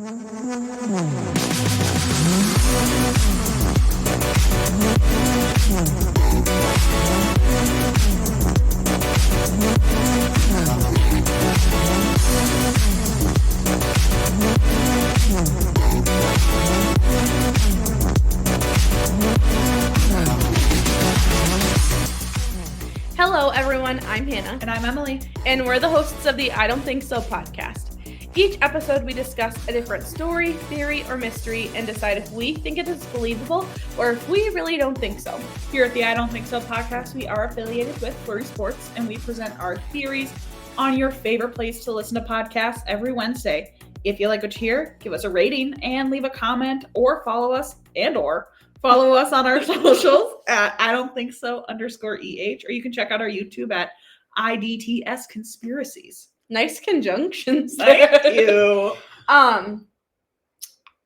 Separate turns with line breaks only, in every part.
Hello, everyone. I'm Hannah.
And I'm Emily.
And we're the hosts of the I Don't Think So podcast. Each episode, we discuss a different story, theory, or mystery and decide if we think it is believable or if we really don't think so.
Here at the I Don't Think So podcast, we are affiliated with Flurry Sports, and we present our theories on your favorite place to listen to podcasts every Wednesday. If you like what you hear, give us a rating and leave a comment, or follow us on our socials at I Don't Think So _EH, or you can check out our YouTube at IDTS Conspiracies.
Nice conjunctions.
Thank you.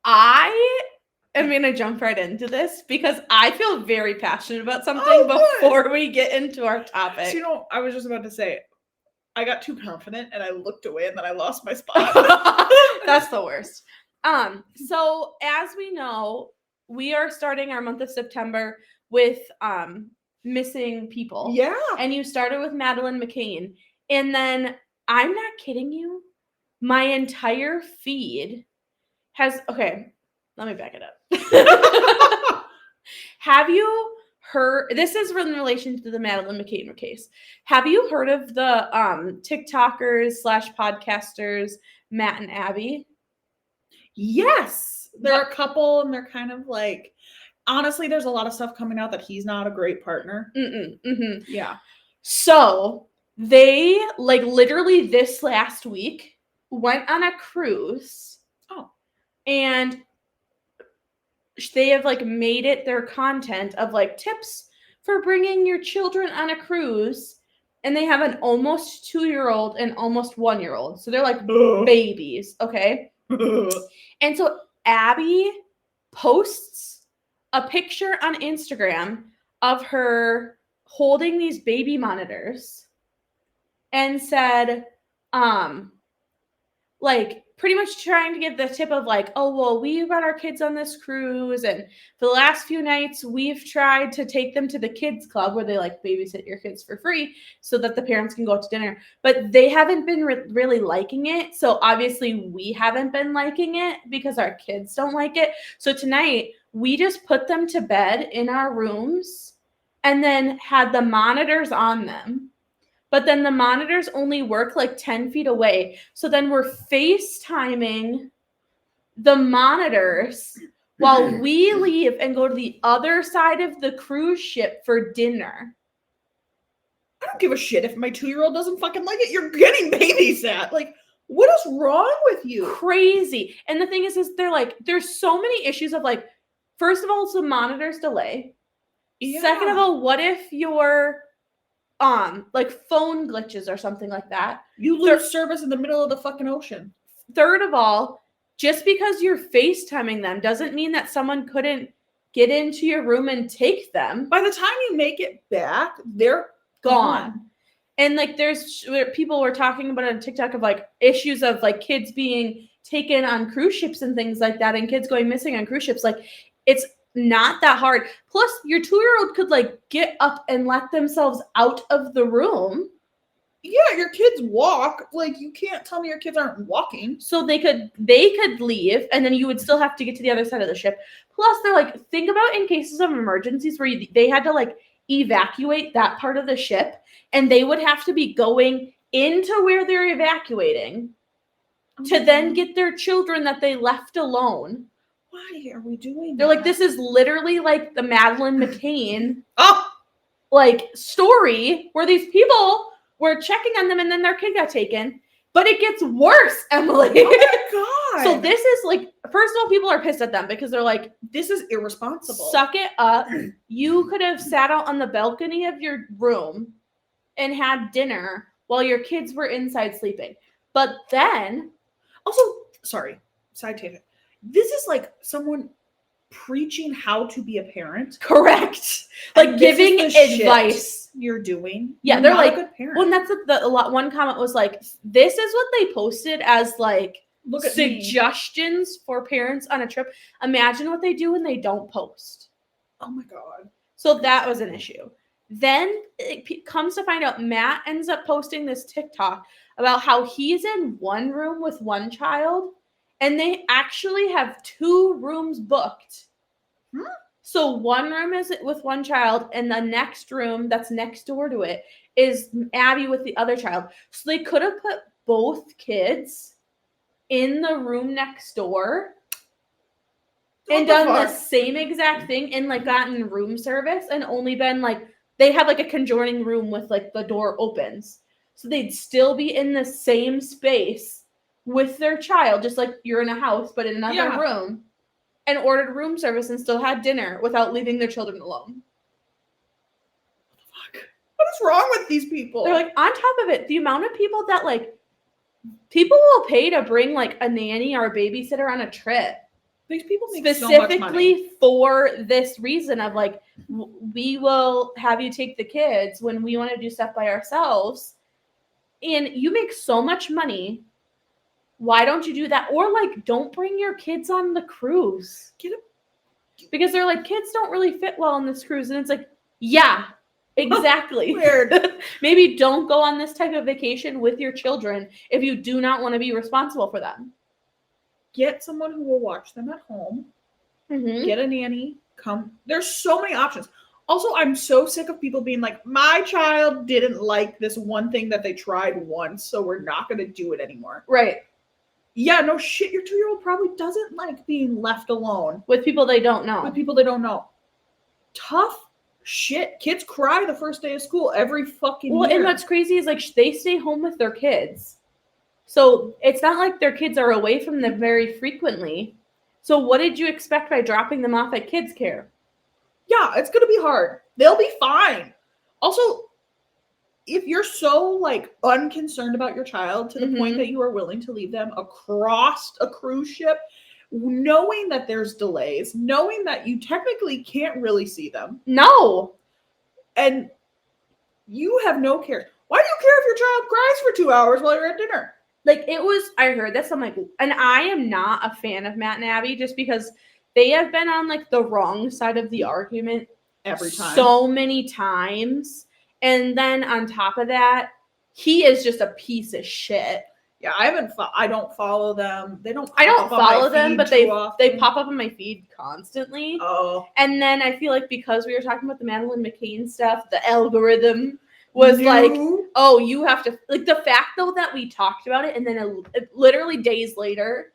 I am going to jump right into this because I feel very passionate about something before we get into our topic.
So, I was just about to say, I got too confident and I looked away and then I lost my spot.
That's the worst. So as we know, we are starting our month of September with missing people.
Yeah.
And you started with Madeleine McCann. And then, I'm not kidding you, my entire feed has, okay, let me back it up. Have you heard, this is in relation to the Madeleine McCann case. Have you heard of the TikTokers / podcasters, Matt and Abby?
Yes. They're a couple and they're kind of like, honestly, there's a lot of stuff coming out that he's not a great partner. Yeah.
So they, like, literally this last week went on a cruise.
Oh.
And they have, like, made it their content of, like, tips for bringing your children on a cruise. And they have an almost 2-year-old and almost 1-year-old. So they're like babies, okay? And so Abby posts a picture on Instagram of her holding these baby monitors and said, like, pretty much trying to give the tip of like, oh, well, we got our kids on this cruise, and for the last few nights, we've tried to take them to the kids club where they like babysit your kids for free so that the parents can go out to dinner. But they haven't been really liking it. So obviously we haven't been liking it because our kids don't like it. So tonight we just put them to bed in our rooms and then had the monitors on them. But then the monitors only work like 10 feet away. So then we're FaceTiming the monitors while we leave and go to the other side of the cruise ship for dinner.
I don't give a shit if my 2-year-old doesn't fucking like it. You're getting babysat. Like, what is wrong with you?
Crazy. And the thing is they're like, there's so many issues of like, first of all, it's the monitors delay. Yeah. Second of all, what if you're like phone glitches or something like that?
You lose service in the middle of the fucking ocean.
Third of all, just because you're FaceTiming them doesn't mean that someone couldn't get into your room and take them.
By the time you make it back, they're gone.
And like people were talking about it on TikTok of like issues of like kids being taken on cruise ships and things like that, and kids going missing on cruise ships. Like, it's not that hard. Plus, your 2-year-old could like get up and let themselves out of the room.
Yeah, your kids walk. Like, you can't tell me your kids aren't walking.
So they could leave, and then you would still have to get to the other side of the ship. Plus, they're like, think about in cases of emergencies where they had to like evacuate that part of the ship, and they would have to be going into where they're evacuating to then get their children that they left alone.
Why are we doing that?
They're like, this is literally like the Madeleine McCann like story where these people were checking on them and then their kid got taken. But it gets worse, Emily.
Oh my God.
So this is like, first of all, people are pissed at them because they're like,
this is irresponsible.
Suck it up. You could have sat out on the balcony of your room and had dinner while your kids were inside sleeping. But then,
also, sorry, side tangent. This is like someone preaching how to be a parent.
Correct. Like giving advice
you're doing.
Yeah,
you're
they're
not
like,
a good parent.
well, and that's one comment was like, this is what they posted as like
Look at me.
suggestions for parents on a trip. Imagine what they do when they don't post.
Oh my God.
So that was an issue. Then it comes to find out Matt ends up posting this TikTok about how he's in one room with one child and they actually have 2 rooms booked. So one room is with one child and the next room that's next door to it is Abby with the other child. So they could have put both kids in the room next door and done the same exact thing and like gotten room service and only been like, they have like a conjoining room with like the door opens. So they'd still be in the same space with their child, just like you're in a house, but in another room, and ordered room service and still had dinner without leaving their children alone.
What the fuck? What is wrong with these people?
They're like, on top of it, the amount of people that like, people will pay to bring like a nanny or a babysitter on a trip.
These people make
specifically
so much money.
For this reason of like, we will have you take the kids when we want to do stuff by ourselves. And you make so much money. Why don't you do that? Or like, don't bring your kids on the cruise. Because they're like, kids don't really fit well on this cruise. And it's like, yeah, exactly.
Weird.
Maybe don't go on this type of vacation with your children if you do not want to be responsible for them.
Get someone who will watch them at home.
Mm-hmm.
Get a nanny. Come. There's so many options. Also, I'm so sick of people being like, my child didn't like this one thing that they tried once, so we're not going to do it anymore.
Right.
Yeah, no shit. Your 2-year-old probably doesn't like being left alone.
With people they don't know.
With people they don't know. Tough shit. Kids cry the first day of school every fucking year.
And what's crazy is like they stay home with their kids. So it's not like their kids are away from them very frequently. So what did you expect by dropping them off at kids care?
Yeah, it's going to be hard. They'll be fine. Also, if you're so like unconcerned about your child to the point that you are willing to leave them across a cruise ship, knowing that there's delays, knowing that you technically can't really see them.
No.
And you have no care. Why do you care if your child cries for 2 hours while you're at dinner?
Like I heard this, I'm like, and I am not a fan of Matt and Abby just because they have been on like the wrong side of the argument
every time.
So many times. And then on top of that, he is just a piece of shit.
Yeah, I don't follow them.
I don't follow them, but they pop up on my feed constantly.
Oh.
And then I feel like because we were talking about the Madeleine McCann stuff, the algorithm was like, oh, you have to, like the fact though that we talked about it and then literally days later,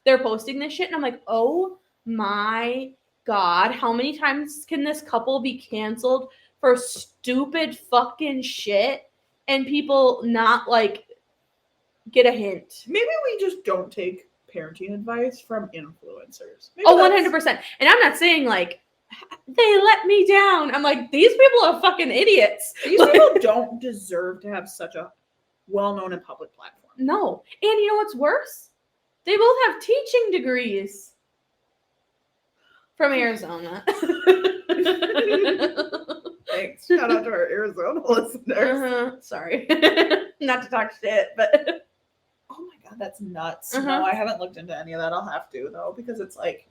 they're posting this shit and I'm like, oh my God, how many times can this couple be canceled for stupid fucking shit and people not like get a hint?
Maybe we just don't take parenting advice from influencers. Maybe
100%. And I'm not saying like, they let me down. I'm like, these people are fucking idiots.
These people don't deserve to have such a well-known and public platform.
No. And you know what's worse? They both have teaching degrees from Arizona.
Thanks. Shout out to our Arizona listeners.
Sorry. Not to talk shit, but...
Oh my God, that's nuts. No, I haven't looked into any of that. I'll have to, though, because it's like,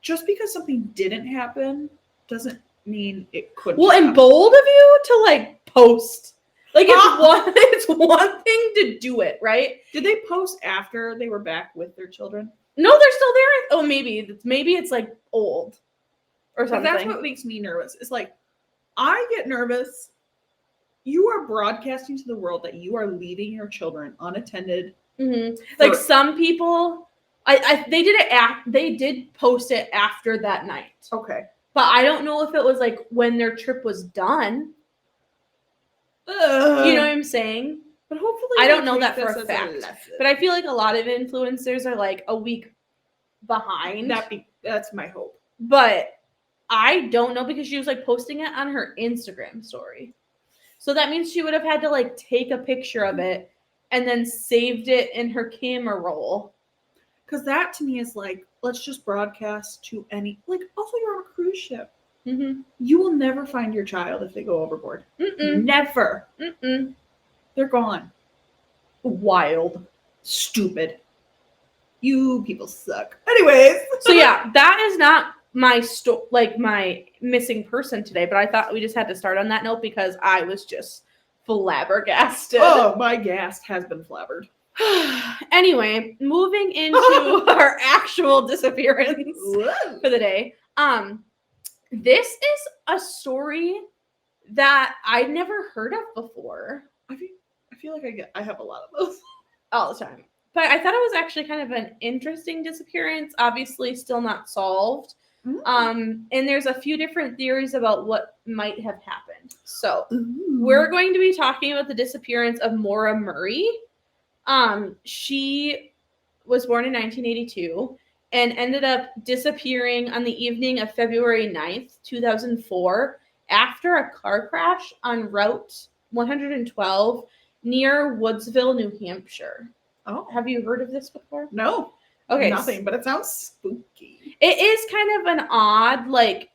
just because something didn't happen doesn't mean it couldn't.
Well, and bold of you to like post. Like it's one thing to do it, right?
Did they post after they were back with their children?
No, they're still there. Oh, maybe it's like old or something.
That's what makes me nervous. It's like I get nervous. You are broadcasting to the world that you are leaving your children unattended.
Mm-hmm. Like some people. They did post it after that night.
Okay.
But I don't know if it was like when their trip was done. You know what I'm saying?
But hopefully
I don't know that for a fact. But I feel like a lot of influencers are like a week behind.
That's my hope.
But I don't know because she was like posting it on her Instagram story. So that means she would have had to like take a picture of it and then saved it in her camera roll.
Because that to me is like, let's just broadcast to any, like, also you're on a cruise ship.
Mm-hmm.
You will never find your child if they go overboard.
Mm-mm.
Never.
Mm-mm.
They're gone.
Wild.
Stupid. You people suck. Anyways.
So yeah, that is not my my missing person today, but I thought we just had to start on that note because I was just flabbergasted.
Oh, my gas has been flabbered.
Anyway, moving into our actual disappearance
Whoa.
for the day. This is a story that I'd never heard of before.
I feel like I have a lot of those
all the time. But I thought it was actually kind of an interesting disappearance, obviously still not solved. And there's a few different theories about what might have happened. So we're going to be talking about the disappearance of Maura Murray. She was born in 1982 and ended up disappearing on the evening of February 9th, 2004, after a car crash on Route 112 near Woodsville, New Hampshire.
Oh.
Have you heard of this before?
No.
Okay.
Nothing, but it sounds spooky.
It is kind of an odd,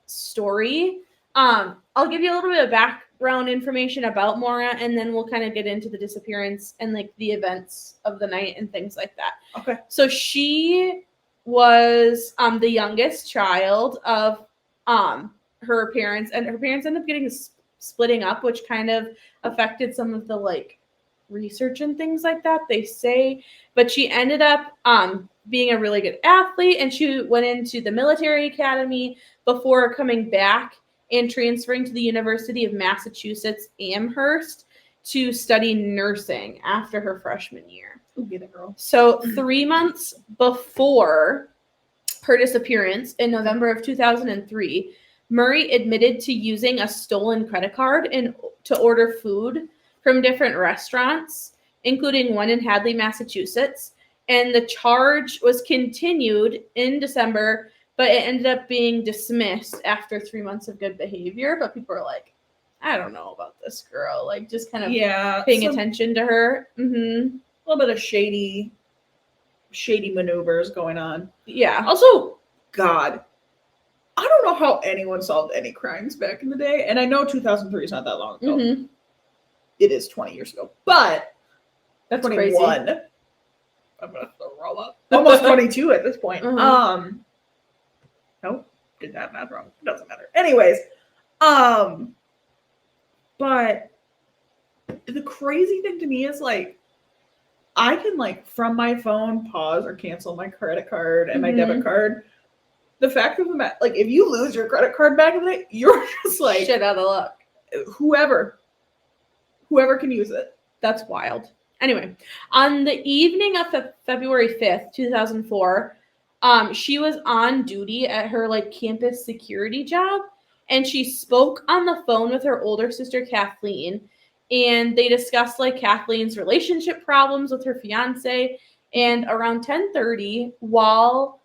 story. I'll give you a little bit of background information about Maura, and then we'll kind of get into the disappearance and, the events of the night and things like that.
Okay.
So she was the youngest child of her parents, and her parents ended up getting splitting up, which kind of affected some of the, research and things like that, they say. But she ended up being a really good athlete, and she went into the military academy before coming back and transferring to the University of Massachusetts Amherst to study nursing after her freshman year.
Ooh, get it, girl.
So 3 months before her disappearance in November of 2003, Murray admitted to using a stolen credit card to order food from different restaurants, including one in Hadley, Massachusetts. And the charge was continued in December, but it ended up being dismissed after 3 months of good behavior. But people are like, I don't know about this girl. Just kind of paying attention to her. Mm-hmm.
A little bit of shady maneuvers going on.
Yeah.
Also, God, I don't know how anyone solved any crimes back in the day. And I know 2003 is not that long ago.
Mm-hmm.
It is 20 years ago. But
that's
21.
Crazy.
I'm going to roll up. Almost 22 at this point.
Mm-hmm.
Nope. Did that math wrong. It doesn't matter. Anyways. But the crazy thing to me is I can from my phone pause or cancel my credit card and my debit card. The fact of the matter, if you lose your credit card back in the day, you're just
shit out of luck.
Whoever can use it.
That's wild. Anyway, on the evening of February 5th, 2004, she was on duty at her campus security job, and she spoke on the phone with her older sister Kathleen, and they discussed Kathleen's relationship problems with her fiance. And around 10:30, while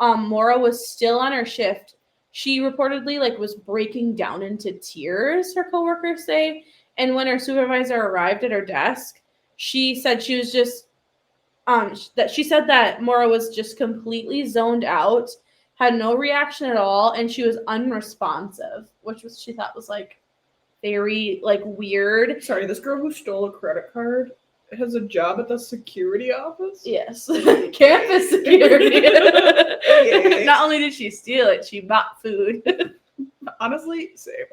Maura was still on her shift, she reportedly was breaking down into tears, her coworkers say. And when her supervisor arrived at her desk, she said she was just that Maura was just completely zoned out, had no reaction at all, and she was unresponsive, which she thought was very weird.
Sorry, this girl who stole a credit card has a job at the security office?
Yes. Campus security.
Okay.
Not only did she steal it, she bought food.
Honestly, same.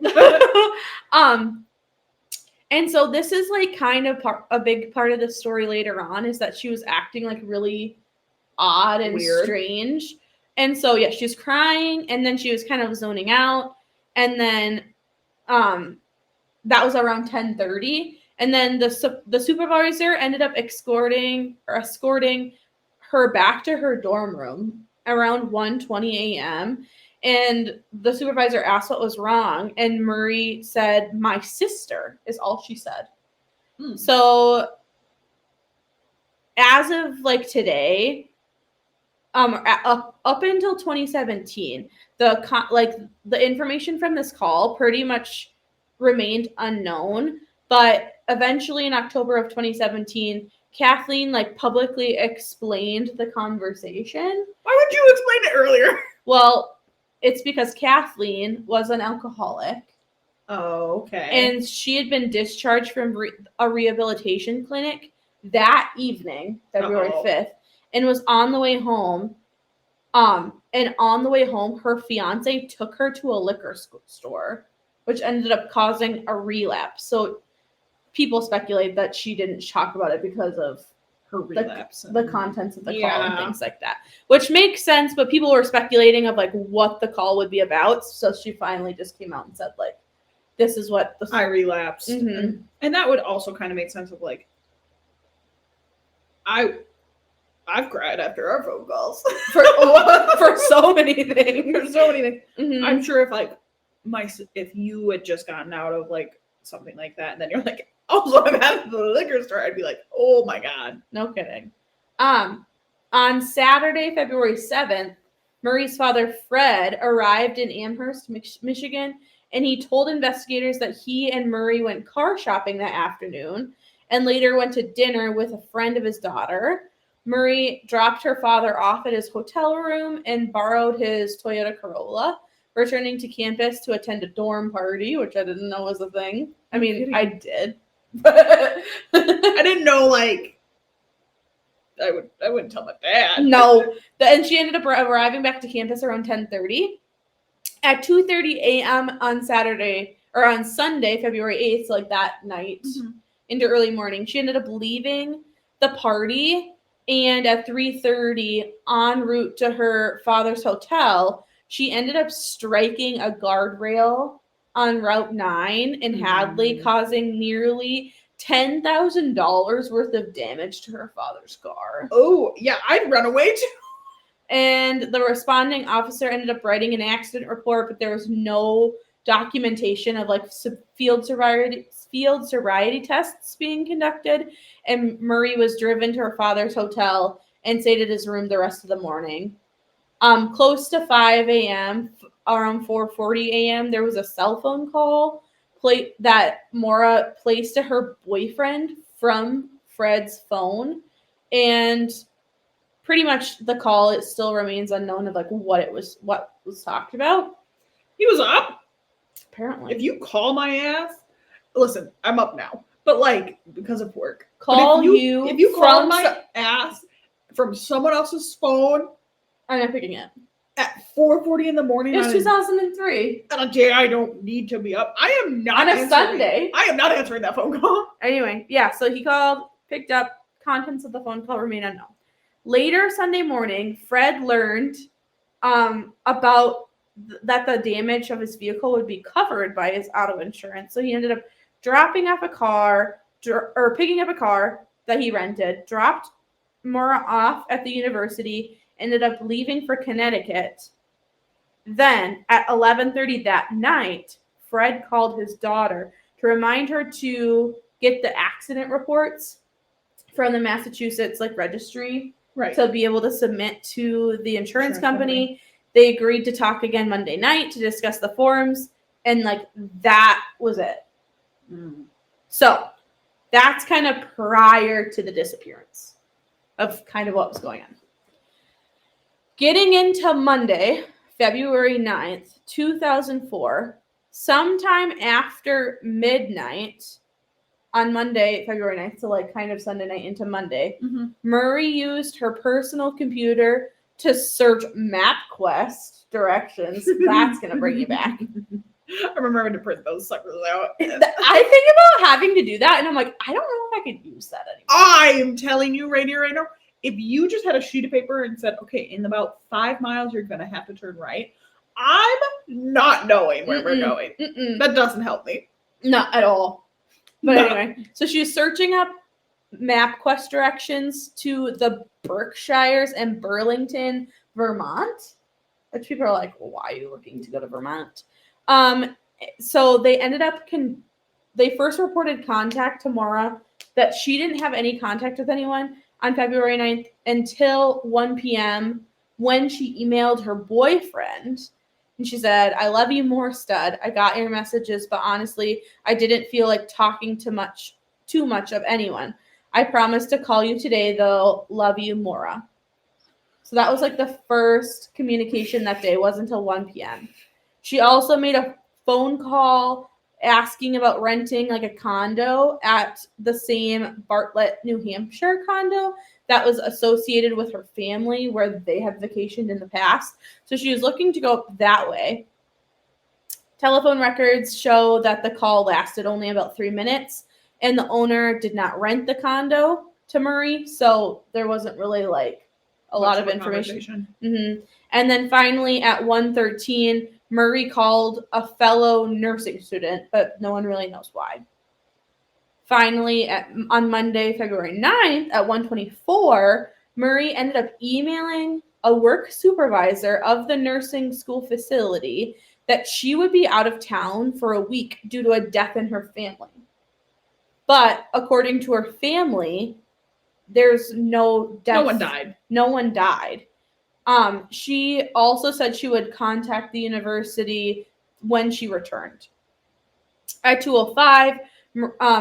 And so this is kind of a big part of the story later on, is that she was acting really odd and
weird,
strange. And so yeah, she was crying, and then she was kind of zoning out, and then that was around 10:30, and then the supervisor ended up escorting her back to her dorm room around 1:20 a.m. And the supervisor asked what was wrong, and Murray said, "My sister," is all she said. So as of today, up until 2017, the information from this call pretty much remained unknown. But eventually, in October of 2017, Kathleen publicly explained the conversation.
Why would you explain it earlier?
Well, it's because Kathleen was an alcoholic.
Oh, okay.
And she had been discharged from a rehabilitation clinic that evening, February 5th, and was on the way home. And on the way home, her fiance took her to a liquor store, which ended up causing a relapse. So people speculate that she didn't talk about it because of
her relapse,
the contents of the call and things like that, which makes sense. But people were speculating of like what the call would be about. So she finally just came out and said like, "This is what
I relapsed,"
mm-hmm.
and that would also kind of make sense of like, I've cried after our phone calls
for so many things.
For so many things.
Mm-hmm.
I'm sure if like if you had just gotten out of like something like that, and then you're like, also I'm at the liquor store, I'd be like, oh my god.
No kidding. On Saturday, February 7th, Murray's father, Fred, arrived in Amherst, Michigan, and he told investigators that he and Murray went car shopping that afternoon and later went to dinner with a friend of his daughter. Murray dropped her father off at his hotel room and borrowed his Toyota Corolla, returning to campus to attend a dorm party, which I didn't know was a thing. I mean, I did.
I didn't know, like, I wouldn't tell my dad.
No. And she ended up arriving back to campus around 10:30. At 2:30 a.m. on Saturday, or on Sunday, February 8th, so like that night, into early morning, she ended up leaving the party, and at 3:30, en route to her father's hotel, she ended up striking a guardrail on Route 9 in Hadley, causing nearly $10,000 worth of damage to her father's car.
Oh, yeah, I'd run away too.
And the responding officer ended up writing an accident report, but there was no documentation of like field sobriety tests being conducted. And Murray was driven to her father's hotel and stayed at his room the rest of the morning. Close to 5 a.m., around 4:40 a.m., there was a cell phone call that Maura placed to her boyfriend from Fred's phone, and pretty much the call, it still remains unknown of like what was talked about.
He was up.
Apparently.
If you call my ass, listen, I'm up now, but like because of work.
If
you call my ass from someone else's phone,
I'm not picking it.
At 4:40 in the morning.
It's 2003.
On a day I don't need to be up. I am not
on a Sunday.
I am not answering that phone call.
Anyway, yeah, so he called, picked up, contents of the phone call remain unknown. Later Sunday morning, Fred learned about that the damage of his vehicle would be covered by his auto insurance. So he ended up picking up a car that he rented, dropped Maura off at the university, ended up leaving for Connecticut. Then at 11:30 that night, Fred called his daughter to remind her to get the accident reports from the Massachusetts registry, right, to be able to submit to the insurance company. They agreed to talk again Monday night to discuss the forms, and that was it. So that's kind of prior to the disappearance of kind of what was going on. Getting into Monday, February 9th, 2004, sometime after midnight on Monday, February 9th, so kind of Sunday night into Monday, Murray used her personal computer to search MapQuest directions. That's going to bring you back.
I remember to print those suckers out.
I think about having to do that, and I'm like, I don't know if I could use that anymore.
I am telling you right here, right now, if you just had a sheet of paper and said, okay, in about 5 miles, you're going to have to turn right, I'm not knowing where we're going. That doesn't help me.
Not at all. But anyway, so she was searching up MapQuest directions to the Berkshires and Burlington, Vermont, which people are like, well, why are you looking to go to Vermont? So they ended up, they first reported contact to Maura that she didn't have any contact with anyone on February 9th until 1 p.m. when she emailed her boyfriend. And she said, I love you more, stud. I got your messages, but honestly, I didn't feel like talking too much of anyone. I promise to call you today, though. Love you, Maura. So that was the first communication that day. It wasn't until 1 p.m. She also made a phone call asking about renting like a condo at the same Bartlett, New Hampshire condo that was associated with her family where they had vacationed in the past. So she was looking to go up that way. Telephone records show that the call lasted only about 3 minutes, and the owner did not rent the condo to Murray, so there wasn't really like a lot of information. Mm-hmm. And then finally at 1:13, Murray called a fellow nursing student, but no one really knows why. Finally, on Monday, February 9th at 1:24, Murray ended up emailing a work supervisor of the nursing school facility that she would be out of town for a week due to a death in her family. But according to her family, there's no death.
No one died.
No one died. She also said she would contact the university when she returned. At 2:05,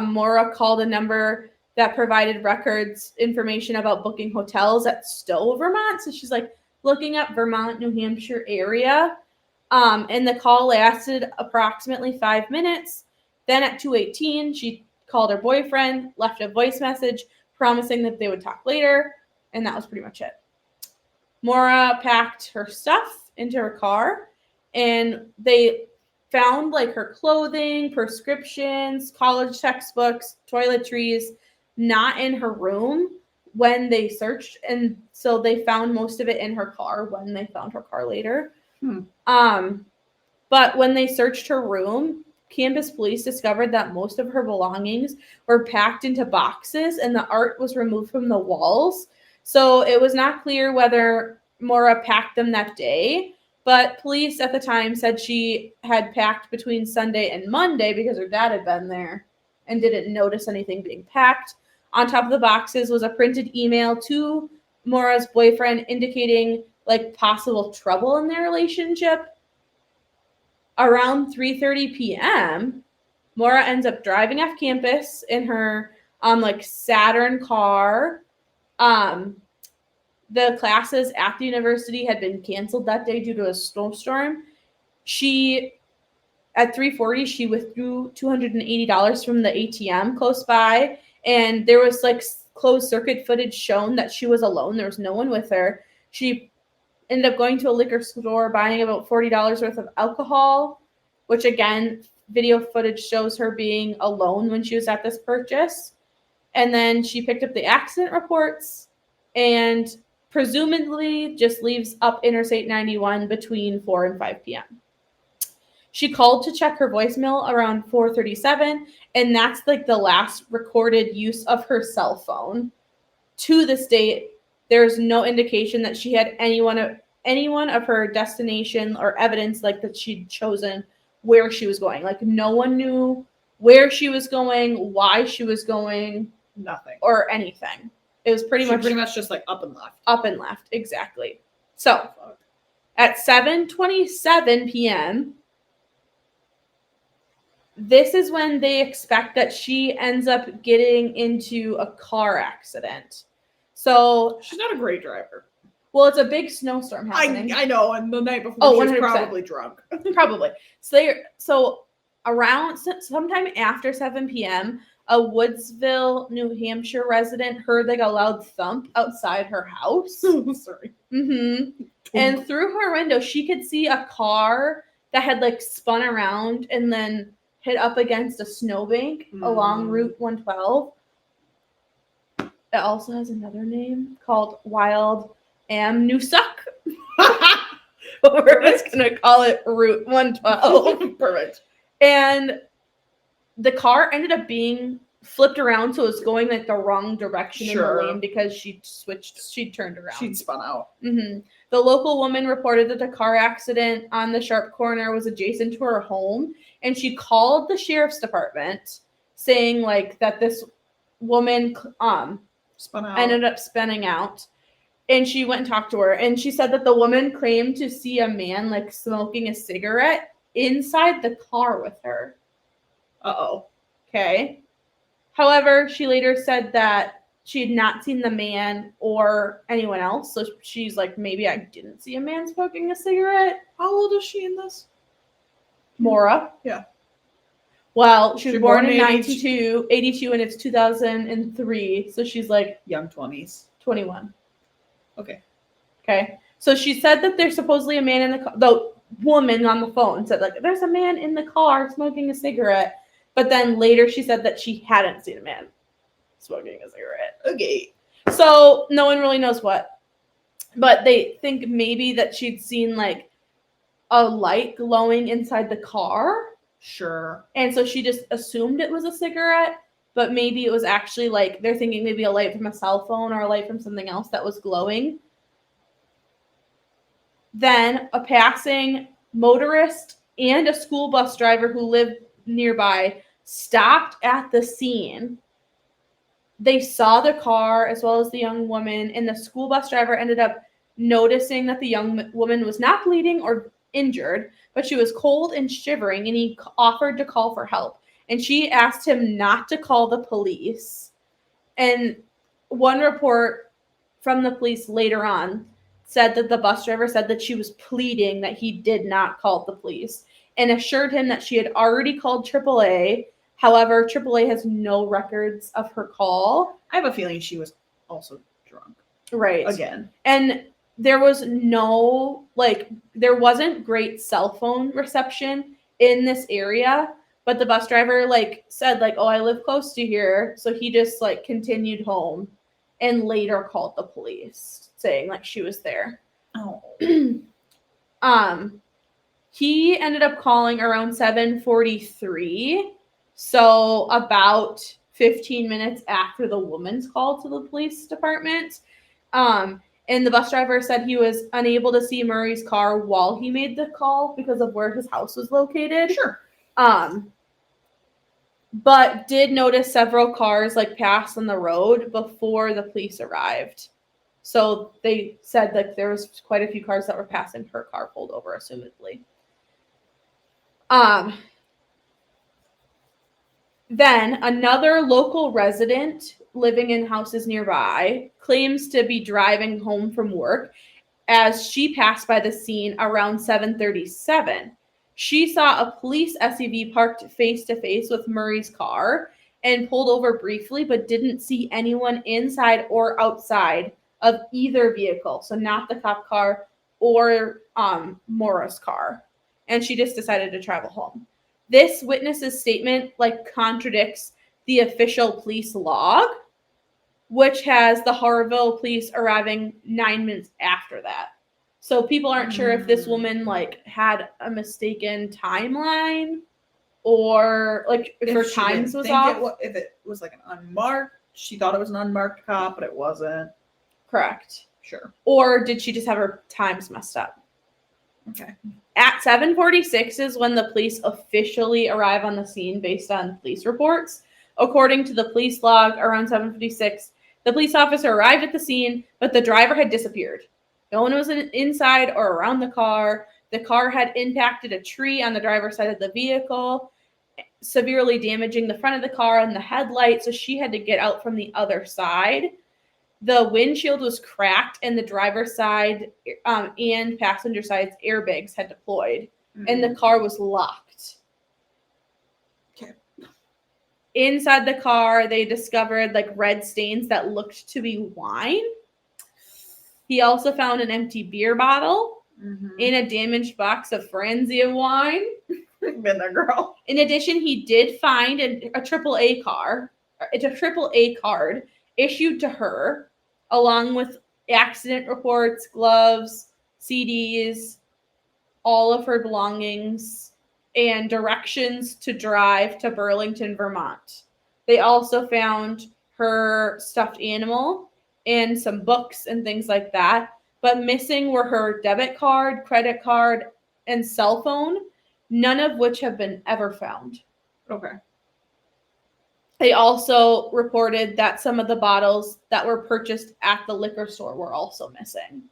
Maura called a number that provided records information about booking hotels at Stowe, Vermont. So she's like looking up Vermont, New Hampshire area. And the call lasted approximately 5 minutes. Then at 2:18, she called her boyfriend, left a voice message promising that they would talk later, and that was pretty much it. Maura packed her stuff into her car, and they found like her clothing, prescriptions, college textbooks, toiletries, not in her room when they searched, and so they found most of it in her car when they found her car later. But when they searched her room, campus police discovered that most of her belongings were packed into boxes and the art was removed from the walls. So it was not clear whether Maura packed them that day, but police at the time said she had packed between Sunday and Monday because her dad had been there and didn't notice anything being packed. On top of the boxes was a printed email to Maura's boyfriend indicating like possible trouble in their relationship. Around 3:30 p.m., Maura ends up driving off campus in her like Saturn car. The classes at the university had been canceled that day due to a snowstorm. At 3:40, she withdrew $280 from the ATM close by, and there was like closed circuit footage shown that she was alone. There was no one with her. She ended up going to a liquor store, buying about $40 worth of alcohol, which again, video footage shows her being alone when she was at this purchase. And then she picked up the accident reports and presumably just leaves up Interstate 91 between 4 and 5 p.m. She called to check her voicemail around 4:37, and that's like the last recorded use of her cell phone. To this date, there's no indication that she had anyone of her destination or evidence like that she'd chosen where she was going. Like no one knew where she was going, why she was going,
nothing
or anything. It was pretty much
just like up and left.
Up and left, exactly. So at 7:27 p.m., this is when they expect that she ends up getting into a car accident. So
she's not a great driver.
Well, it's a big snowstorm happening.
I know, and the night before she was
100%.
Probably drunk.
Probably. So around sometime after 7 p.m., a Woodsville, New Hampshire resident heard like a loud thump outside her house.
Sorry.
Mm-hmm. And through her window, she could see a car that had like spun around and then hit up against a snowbank along Route 112. It also has another name called Wild Am Noosuck. We're just going to call it Route 112.
Perfect.
And the car ended up being flipped around, so it was going like the wrong direction in the lane because she turned around.
She'd spun out.
Mm-hmm. The local woman reported that the car accident on the sharp corner was adjacent to her home, and she called the sheriff's department saying like that this woman
spun out.
Ended up spinning out. And she went and talked to her, and she said that the woman claimed to see a man like smoking a cigarette inside the car with her.
Uh-oh.
Okay. However, she later said that she had not seen the man or anyone else. So she's like, maybe I didn't see a man smoking a cigarette.
How old is she in this?
Maura.
Yeah.
Well, she was
She
born
born
in
in
82, and it's 2003, so she's like
Young 20s.
21.
Okay.
Okay. So she said that there's supposedly a man in the car. The woman on the phone said, like, there's a man in the car smoking a cigarette. But then later she said that she hadn't seen a man smoking a cigarette.
Okay.
So no one really knows what. But they think maybe that she'd seen, like, a light glowing inside the car.
Sure.
And so she just assumed it was a cigarette. But maybe it was actually, like, they're thinking maybe a light from a cell phone or a light from something else that was glowing. Then a passing motorist and a school bus driver who lived nearby stopped at the scene. They saw the car as well as the young woman, and the school bus driver ended up noticing that the young woman was not bleeding or injured, but she was cold and shivering, and he offered to call for help. And she asked him not to call the police. And one report from the police later on said that the bus driver said that she was pleading that he did not call the police and assured him that she had already called AAA. However, AAA has no records of her call.
I have a feeling she was also drunk.
Right.
Again.
And there was no, like, there wasn't great cell phone reception in this area, but the bus driver, like, said, like, oh, I live close to here. So he just, like, continued home and later called the police, saying, like, she was there.
Oh.
He ended up calling around 7:43, so about 15 minutes after the woman's call to the police department. And the bus driver said he was unable to see Murray's car while he made the call because of where his house was located.
Sure.
But did notice several cars, like, pass on the road before the police arrived. So they said that there was quite a few cars that were passing, her car pulled over, assumedly. Then another local resident living in houses nearby claims to be driving home from work as she passed by the scene around 7:37. She saw a police SUV parked face to face with Murray's car and pulled over briefly, but didn't see anyone inside or outside of either vehicle. So not the cop car or Maura's car. And she just decided to travel home. This witness's statement, like, contradicts the official police log, which has the Harville police arriving 9 minutes after that. So people aren't sure if this woman, like, had a mistaken timeline or, like, if her times was off.
If it was, like, an unmarked, she thought it was an unmarked cop, but it wasn't.
Correct.
Sure.
Or did she just have her times messed up?
Okay.
At 7:46 is when the police officially arrive on the scene based on police reports. According to the police log, around 7:56, the police officer arrived at the scene, but the driver had disappeared. No one was inside or around the car. The car had impacted a tree on the driver's side of the vehicle, severely damaging the front of the car and the headlight, so she had to get out from the other side. The windshield was cracked, and the driver's side and passenger side's airbags had deployed, and the car was locked.
Okay.
Inside the car, they discovered, like, red stains that looked to be wine. He also found an empty beer bottle and a damaged box of Franzia wine.
Been there, girl.
In addition, he did find a AAA card issued to her, along with accident reports, gloves, CDs, all of her belongings, and directions to drive to Burlington, Vermont. They also found her stuffed animal and some books and things like that. But missing were her debit card, credit card, and cell phone, none of which have been ever found.
Okay.
They also reported that some of the bottles that were purchased at the liquor store were also missing.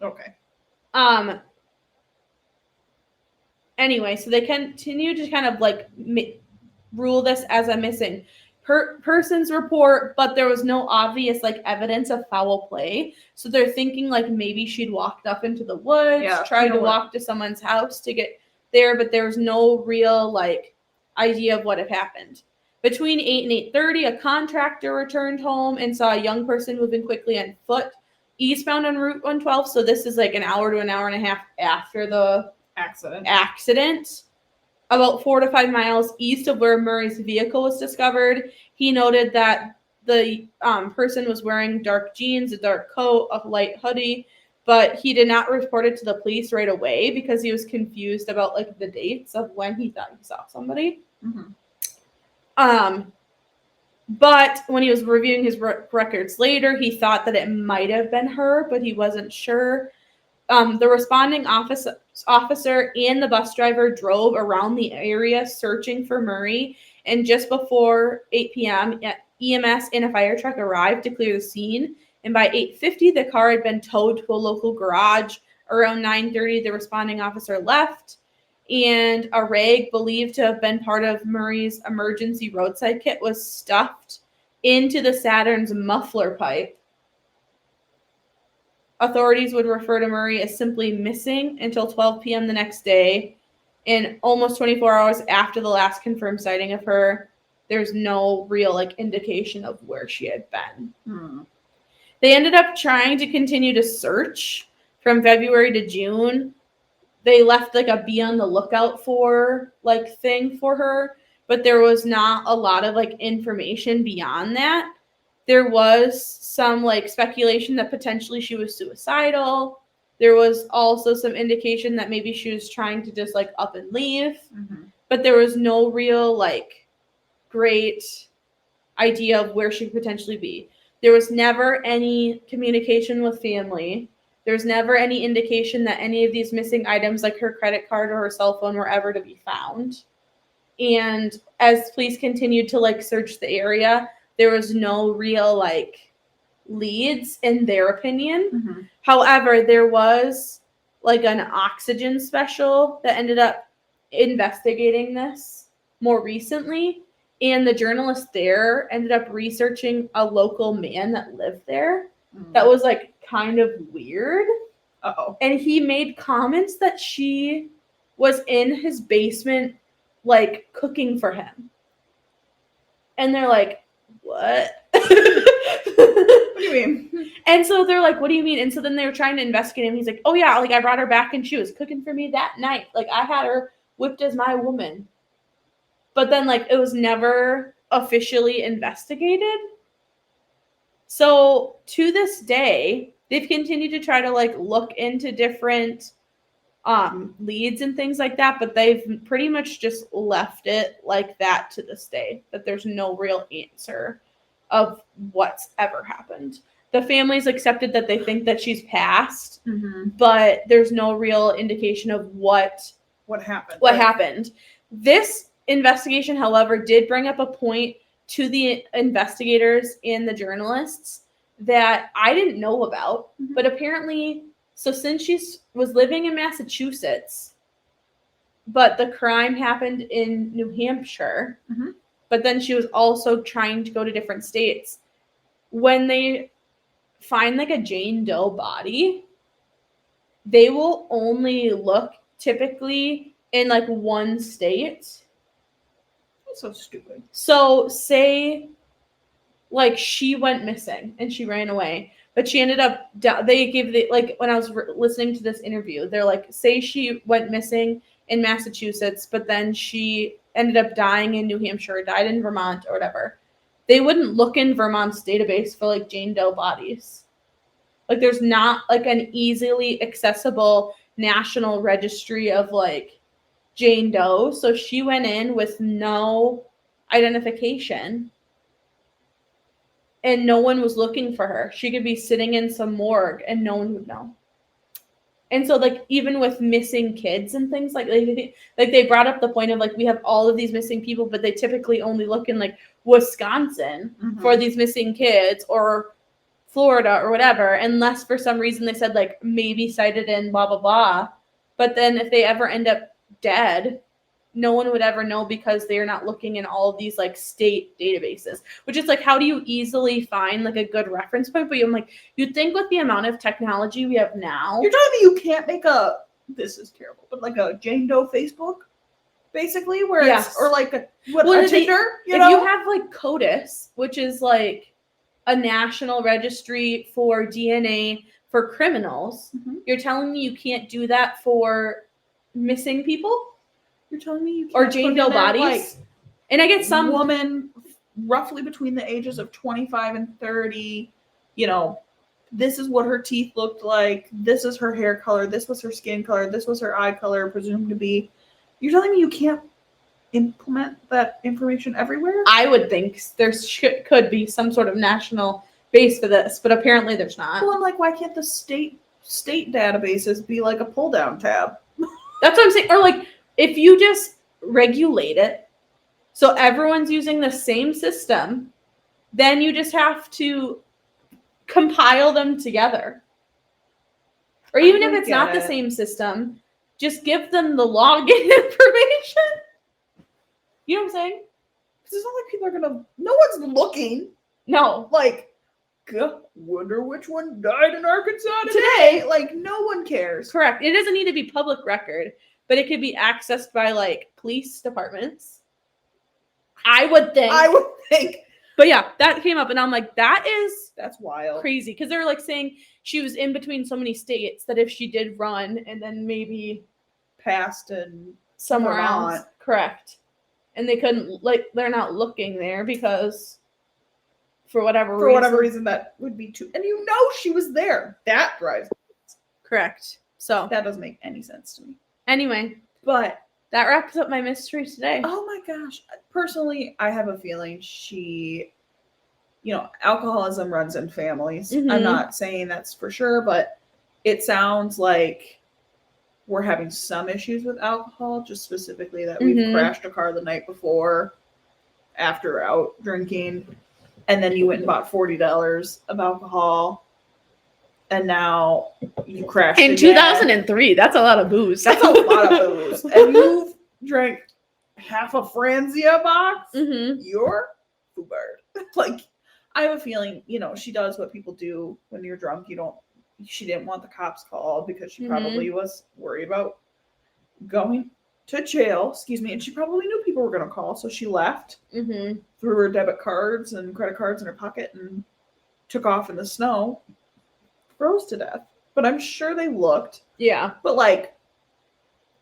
Okay.
Anyway, so they continue to kind of, like, rule this as a missing person's report, but there was no obvious, like, evidence of foul play. So they're thinking, like, maybe she'd walked up into the woods, tried to walk to someone's house to get there, but there was no real like idea of what had happened. Between 8 and 8:30, a contractor returned home and saw a young person moving quickly on foot eastbound on Route 112. So this is like an hour to an hour and a half after the accident. About 4 to 5 miles east of where Murray's vehicle was discovered. He noted that the person was wearing dark jeans, a dark coat, a light hoodie, but he did not report it to the police right away because he was confused about like the dates of when he thought he saw somebody. But when he was reviewing his records later, he thought that it might have been her, but he wasn't sure. The responding officer and the bus driver drove around the area searching for Murray, and just before 8 p.m., EMS and a fire truck arrived to clear the scene, and by 8:50, the car had been towed to a local garage. Around 9:30, the responding officer left, and a rag believed to have been part of Murray's emergency roadside kit was stuffed into the Saturn's muffler pipe. Authorities would refer to Murray as simply missing until 12 p.m. the next day, and almost 24 hours after the last confirmed sighting of her, there's no real like indication of where she had been. They ended up trying to continue to search from February to June. They left like a be on the lookout for like thing for her, but there was not a lot of like information beyond that. There was some like speculation that potentially she was suicidal. There was also some indication that maybe she was trying to just like up and leave, but there was no real like great idea of where she could potentially be. There was never any communication with family. There was never any indication that any of these missing items like her credit card or her cell phone were ever to be found. And as police continued to like search the area, there was no real like leads in their opinion. However, there was like an oxygen special that ended up investigating this more recently. And the journalist there ended up researching a local man that lived there. That was like kind of weird. And he made comments that she was in his basement like cooking for him. And they're like, what? What
do you mean?
And so they're like, what do you mean? And so then they were trying to investigate him. He's like, oh yeah, like I brought her back and she was cooking for me that night. Like I had her whipped as my woman. But then like it was never officially investigated. So to this day, they've continued to try to like look into different leads and things like that, but they've pretty much just left it like that to this day, that there's no real answer of what's ever happened. The family's accepted that they think that she's passed, but there's no real indication of what happened. This investigation, however, did bring up a point to the investigators and the journalists that I didn't know about, but apparently, so since she was living in Massachusetts, but the crime happened in New Hampshire, but then she was also trying to go to different states. When they find like a Jane Doe body, they will only look typically in like one state.
That's so stupid.
So say like she went missing and she ran away, but she ended up, they gave the, like when I was listening to this interview, they're like, say she went missing in Massachusetts, but then she ended up dying in New Hampshire, died in Vermont or whatever. They wouldn't look in Vermont's database for like Jane Doe bodies. Like there's not like an easily accessible national registry of like Jane Doe. So she went in with no identification and no one was looking for her. She could be sitting in some morgue and no one would know. And so like even with missing kids and things like they brought up the point of like we have all of these missing people, but they typically only look in like Wisconsin for these missing kids or Florida or whatever, unless for some reason they said like maybe cited in blah blah blah. But then if they ever end up dead, no one would ever know because they're not looking in all of these like state databases, which is like, how do you easily find like a good reference point? But I'm like, you'd think with the amount of technology we have now,
you're telling me you can't make a this is terrible, but like a Jane Doe Facebook, basically, where
Yes.
it's, or like a
Well,
Tinder, you
if
know?
you have like CODIS, which is like a national registry for DNA for criminals,
Mhm.
you're telling me you can't do that for missing people
You're telling me you can't
or
put
Jane
in
Doe
there,
bodies?
like,
And I get some
woman roughly between the ages of 25 and 30, you know, this is what her teeth looked like, this is her hair color, this was her skin color, this was her eye color, presumed to be. You're telling me you can't implement that information everywhere?
I would think there could be some sort of national base for this, but apparently there's not.
Well, I'm like, why can't the state databases be like a pull down tab?
That's what I'm saying. Or like if you just regulate it so everyone's using the same system, then you just have to compile them together. Or even if it's not the same system, just give them the login information. You know what I'm saying?
Because it's not like people are gonna. No one's looking.
No.
Like, wonder which one died in Arkansas today. Like, no one cares.
Correct. It doesn't need to be public record, but it could be accessed by like police departments. I would think. But yeah, that came up and I'm like,
that's wild.
Crazy. Because they're like saying she was in between so many states that if she did run and then maybe
passed and
somewhere else. Correct. And they couldn't, like, they're not looking there because for whatever
reason that would be too, and you know she was there. That drives.
Correct. So
that doesn't make any sense to me.
Anyway,
but
that wraps up my mystery today.
Oh my gosh. Personally, I have a feeling she, you know, alcoholism runs in families.
Mm-hmm.
I'm not saying that's for sure, but it sounds like we're having some issues with alcohol, just specifically that we've crashed a car the night before after out drinking, and then you went and bought $40 of alcohol, and now you crashed
in
again.
2003. That's a lot of booze.
That's a lot of booze. And you've drank half a Franzia box.
Mm-hmm.
You're foobarred. Like, I have a feeling, you know, she does what people do when you're drunk. She didn't want the cops called because she probably was worried about going to jail. Excuse me. And she probably knew people were going to call. So she left, threw her debit cards and credit cards in her pocket and took off in the snow. Froze to death. But I'm sure they looked.
Yeah.
But like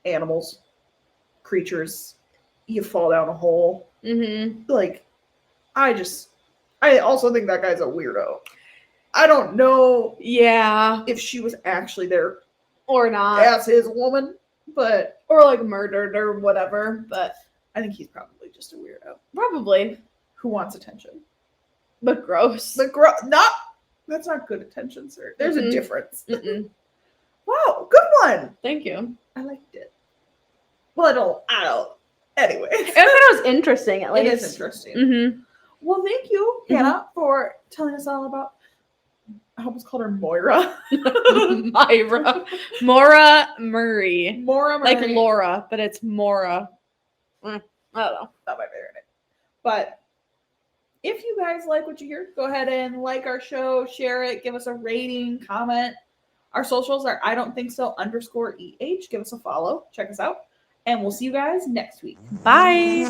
animals, creatures, you fall down a hole. Like, I also think that guy's a weirdo. I don't know if she was actually there
or not
as his woman, but
or like murdered or whatever, but
I think he's probably just a weirdo.
Probably.
Who wants attention.
But gross.
That's not good attention, sir. There's a difference. Wow, good one.
Thank you.
I liked it. Well, I don't. Anyway.
I thought it was interesting, at least.
It is interesting. Well, thank you, Hannah, for telling us all about, I almost called her Moira.
Maura Murray.
Maura Murray.
Like Laura, but it's Maura. I don't know.
Not my favorite name. But if you guys like what you hear, go ahead and like our show, share it, give us a rating, comment. Our socials are _EH. Give us a follow. Check us out. And we'll see you guys next week.
Bye.